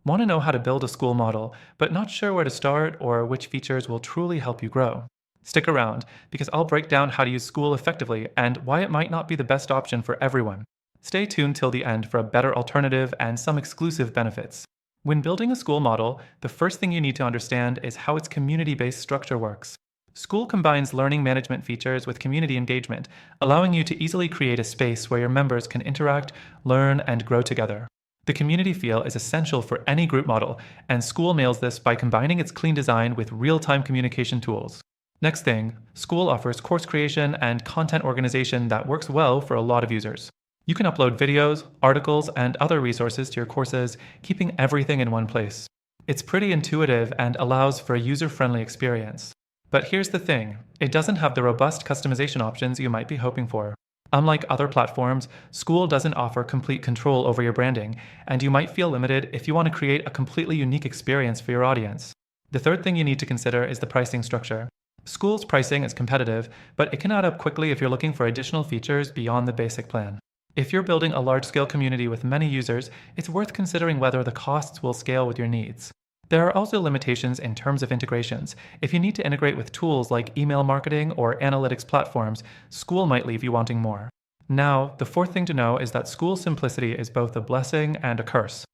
Want to know how to build a school model, but not sure where to start or which features will truly help you grow? Stick around, because I'll break down how to use Skool effectively and why it might not be the best option for everyone. Stay tuned till the end for a better alternative and some exclusive benefits. When building a Skool model, the first thing you need to understand is how its community based structure works. Skool combines learning management features with community engagement, allowing you to easily create a space where your members can interact, learn, and grow together. The community feel is essential for any group model, and Skool nails this by combining its clean design with real time communication tools. Next thing, Skool offers course creation and content organization that works well for a lot of users. You can upload videos, articles, and other resources to your courses, keeping everything in one place. It's pretty intuitive and allows for a user-friendly experience. But here's the thing, it doesn't have the robust customization options you might be hoping for. Unlike other platforms, Skool doesn't offer complete control over your branding, and you might feel limited if you want to create a completely unique experience for your audience. The third thing you need to consider is the pricing structure. Skool's pricing is competitive, but it can add up quickly if you're looking for additional features beyond the basic plan. If you're building a large-scale community with many users, it's worth considering whether the costs will scale with your needs. There are also limitations in terms of integrations. If you need to integrate with tools like email marketing or analytics platforms, Skool might leave you wanting more. Now, the fourth thing to know is that Skool's simplicity is both a blessing and a curse.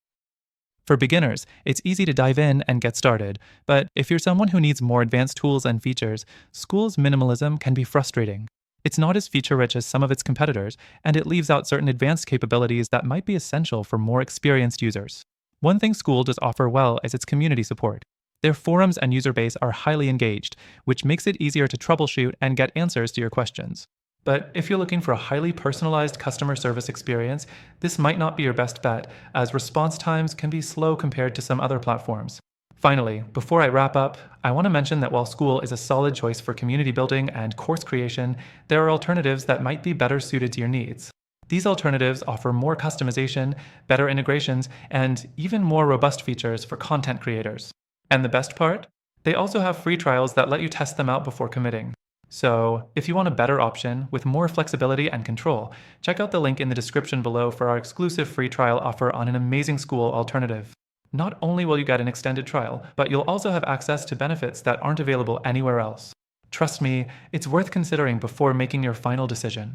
For beginners, it's easy to dive in and get started, but if you're someone who needs more advanced tools and features, Skool's minimalism can be frustrating. It's not as feature-rich as some of its competitors, and it leaves out certain advanced capabilities that might be essential for more experienced users. One thing Skool does offer well is its community support. Their forums and user base are highly engaged, which makes it easier to troubleshoot and get answers to your questions. But if you're looking for a highly personalized customer service experience, this might not be your best bet, as response times can be slow compared to some other platforms. Finally, before I wrap up, I want to mention that while Skool is a solid choice for community building and course creation, there are alternatives that might be better suited to your needs. These alternatives offer more customization, better integrations, and even more robust features for content creators. And the best part? They also have free trials that let you test them out before committing. So, if you want a better option with more flexibility and control, check out the link in the description below for our exclusive free trial offer on an amazing Skool alternative. Not only will you get an extended trial, but you'll also have access to benefits that aren't available anywhere else. Trust me, it's worth considering before making your final decision.